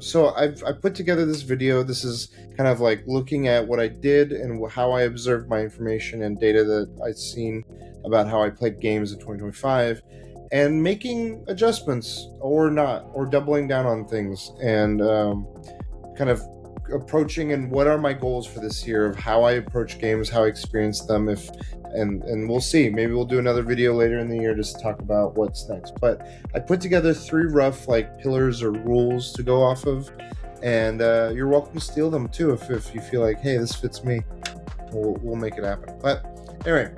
So I put together this video. This is kind of like looking at what I did and how I observed my information and data that I'd seen about how I played games in 2025, and making adjustments or not, or doubling down on things, and kind of approaching and what are my goals for this year of how I approach games, how I experience them, if and we'll see. Maybe we'll do another video later in the year just to talk about what's next. But I put together 3 rough like pillars or rules to go off of, and you're welcome to steal them too if you feel like, hey, this fits me. We'll make it happen. But anyway,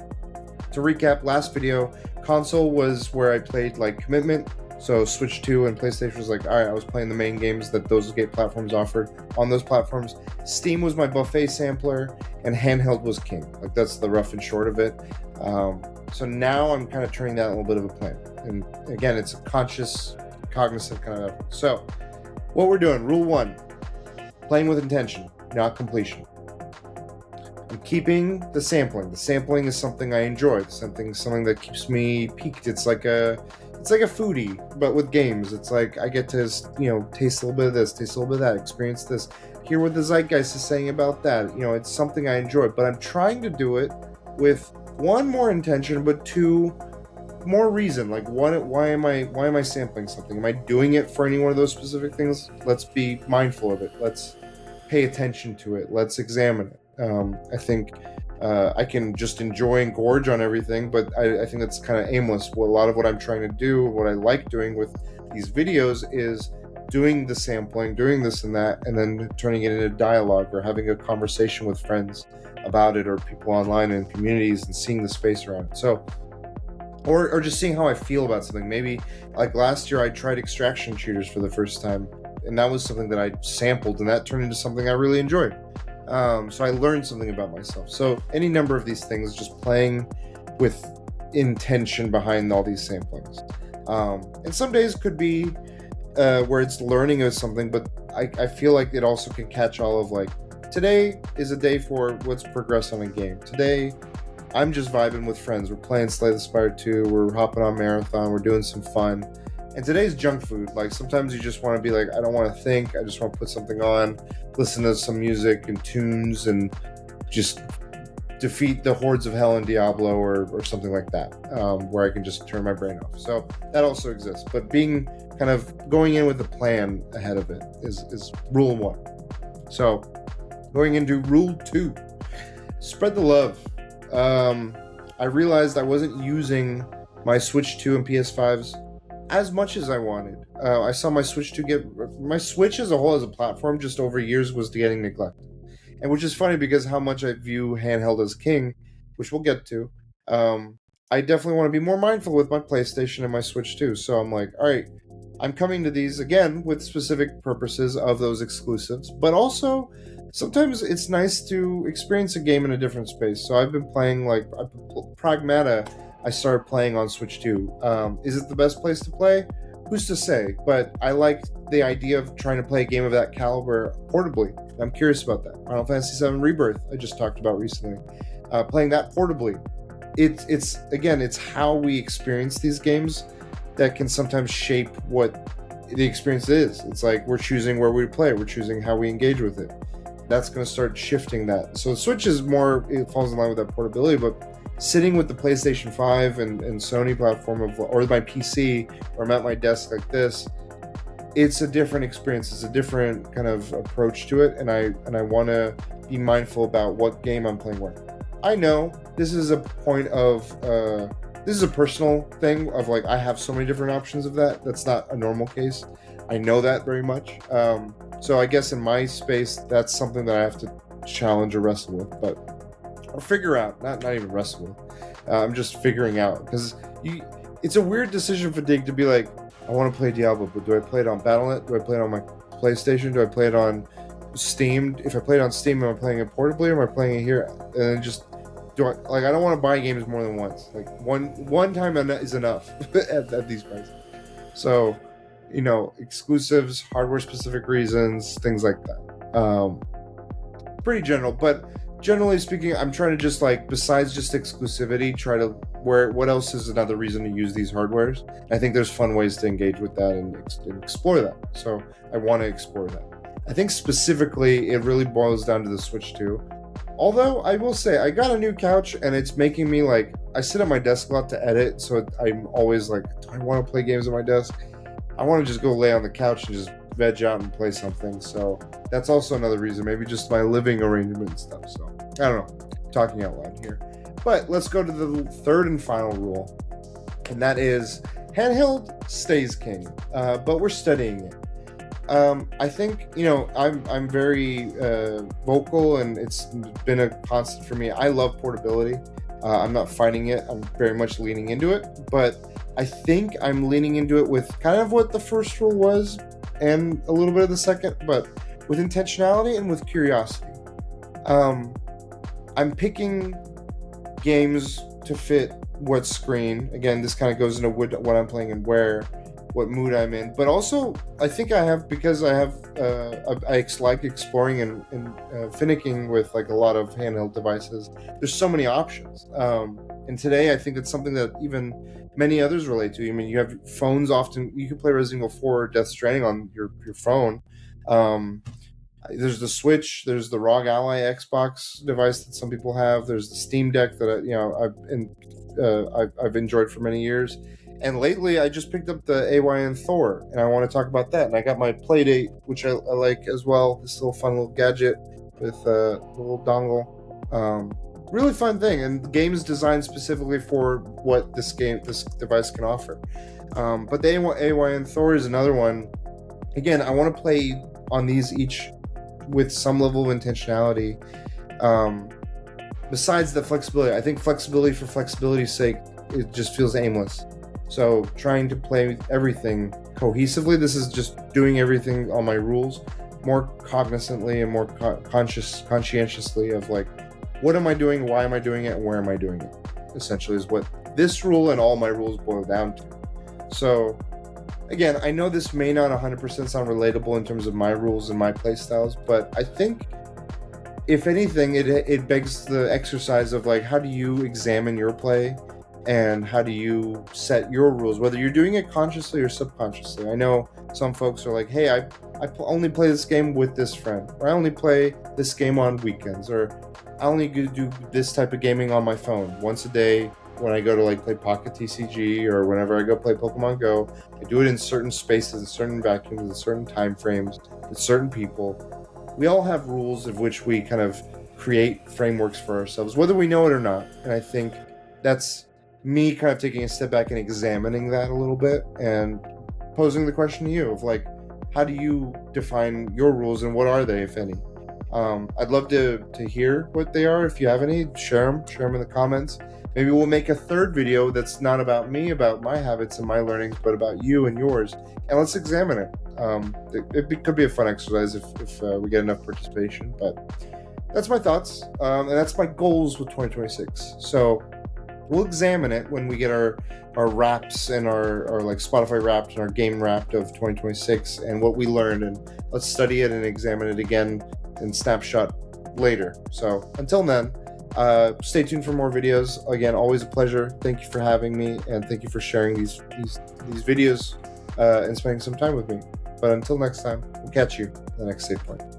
to recap, last video, console was where I played like Commitment. So Switch 2 and PlayStation was like, all right, I was playing the main games that those platforms offered on those platforms. Steam was my buffet sampler, and Handheld was king. Like, that's the rough and short of it. So now I'm kind of turning that a little bit of a plan. And again, it's a conscious, cognizant kind of effort. So what we're doing, rule 1, playing with intention, not completion. I'm keeping the sampling. The sampling is something I enjoy. Something that keeps me peaked. It's like a foodie, but with games. It's like I get to, taste a little bit of this, taste a little bit of that, experience this, hear what the zeitgeist is saying about that. It's something I enjoy, but I'm trying to do it with 1, more intention, but 2, more reason. Like, why am I sampling something? Am I doing it for any one of those specific things? Let's be mindful of it. Let's pay attention to it. Let's examine it. I think I can just enjoy and gorge on everything, but I think that's kind of aimless. Well, a lot of what I'm trying to do, what I like doing with these videos, is doing the sampling, doing this and that, and then turning it into dialogue or having a conversation with friends about it, or people online and communities, and seeing the space around it. So, or just seeing how I feel about something. Maybe like last year I tried extraction shooters for the first time, and that was something that I sampled, and that turned into something I really enjoyed. So I learned something about myself. So any number of these things, just playing with intention behind all these samplings. And some days could be where it's learning of something, but I feel like it also can catch all of like, today is a day for let's progress on a game. Today, I'm just vibing with friends. We're playing Slay the Spire 2, we're hopping on Marathon, we're doing some fun. And today's junk food. Like, sometimes you just want to be like, I don't want to think, I just want to put something on, listen to some music and tunes, and just defeat the hordes of hell in Diablo or something like that, where I can just turn my brain off. So that also exists. But being kind of going in with a plan ahead of it is rule 1. So going into rule 2, spread the love. I realized I wasn't using my Switch 2 and PS5s as much as I wanted. I saw my Switch as a whole as a platform just over years was getting neglected. And which is funny because how much I view Handheld as king, which we'll get to. I definitely want to be more mindful with my PlayStation and my Switch too. So I'm like, all right, I'm coming to these again with specific purposes of those exclusives, but also sometimes it's nice to experience a game in a different space. So I've been playing Pragmata. I started playing on Switch 2. Is it the best place to play? Who's to say? But I like the idea of trying to play a game of that caliber portably. I'm curious about that. Final Fantasy VII Rebirth, I just talked about recently. Playing that portably. It's how we experience these games that can sometimes shape what the experience is. It's like we're choosing where we play. We're choosing how we engage with it. That's going to start shifting that. So the Switch is more, it falls in line with that portability, but sitting with the PlayStation 5 and Sony platform or my PC, or I'm at my desk like this, it's a different experience. It's a different kind of approach to it, and I want to be mindful about what game I'm playing with. I know this is a point of this is a personal thing of like I have so many different options of that. That's not a normal case. I know that very much. So I guess in my space, that's something that I have to challenge or wrestle with, or figure out. Not even wrestle with. I'm just figuring out, because it's a weird decision fatigue to be like, I want to play Diablo, but do I play it on Battle.net? Do I play it on my PlayStation? Do I play it on Steam? If I play it on Steam, am I playing it portably, or am I playing it here? And then just I don't want to buy games more than once. Like one time is enough at these prices. So, exclusives, hardware specific reasons, things like that. Pretty general, but generally speaking, I'm trying to just like, besides just exclusivity, try to what else is another reason to use these hardwares. I think there's fun ways to engage with that and explore that. So I want to explore that. I think specifically it really boils down to the Switch 2. Although I will say I got a new couch and it's making me like, I sit at my desk a lot to edit, so I'm always like, do I want to play games at my desk? I want to just go lay on the couch and just veg out and play something. So that's also another reason, maybe just my living arrangement and stuff. So I don't know, talking out loud here. But let's go to the third and final rule, and that is handheld stays king, but we're studying it. I think, I'm very vocal, and it's been a constant for me. I love portability. I'm not fighting it. I'm very much leaning into it, but I think I'm leaning into it with kind of what the first rule was and a little bit of the second, but with intentionality and with curiosity. I'm picking games to fit what screen. Again, this kind of goes into what I'm playing and what mood I'm in. But also, I think I like exploring and finicking with like a lot of handheld devices. There's so many options. And today, I think it's something that even many others relate to. I mean, you have phones often. You can play Resident Evil 4 or Death Stranding on your phone. There's the Switch. There's the ROG Ally Xbox device that some people have. There's the Steam Deck that I've enjoyed for many years. And lately, I just picked up the AYN Thor, and I want to talk about that. And I got my Playdate, which I like as well. This little fun little gadget with a little dongle. Really fun thing, and the game is designed specifically for what this device can offer. But the AYN Thor is another one. Again, I want to play on these each with some level of intentionality. Besides the flexibility, I think flexibility for flexibility's sake, it just feels aimless. So trying to play everything cohesively, this is just doing everything on my rules, more cognizantly and more conscientiously of like, what am I doing, why am I doing it, and where am I doing it, essentially is what this rule and all my rules boil down to. So again, I know this may not 100% sound relatable in terms of my rules and my play styles, but I think if anything, it begs the exercise of like, how do you examine your play and how do you set your rules, whether you're doing it consciously or subconsciously. I know some folks are like, hey, I only play this game with this friend, or I only play this game on weekends, or I only do this type of gaming on my phone once a day when I go to like play Pocket TCG, or whenever I go play Pokemon Go. I do it in certain spaces, in certain vacuums, in certain time frames, with certain people. We all have rules of which we kind of create frameworks for ourselves, whether we know it or not. And I think that's me kind of taking a step back and examining that a little bit and posing the question to you of like, how do you define your rules and what are they, if any? I'd love to hear what they are. If you have any, share them in the comments. Maybe we'll make a third video that's not about me, about my habits and my learnings, but about you and yours. And let's examine it. It could be a fun exercise if we get enough participation. But that's my thoughts, and that's my goals with 2026. So we'll examine it when we get our wraps and our like Spotify wrapped and our game wrapped of 2026 and what we learned, and let's study it and examine it again in snapshot later. So until then, stay tuned for more videos. Again, always a pleasure. Thank you for having me, and thank you for sharing these videos and spending some time with me. But until next time, we'll catch you at the next save point.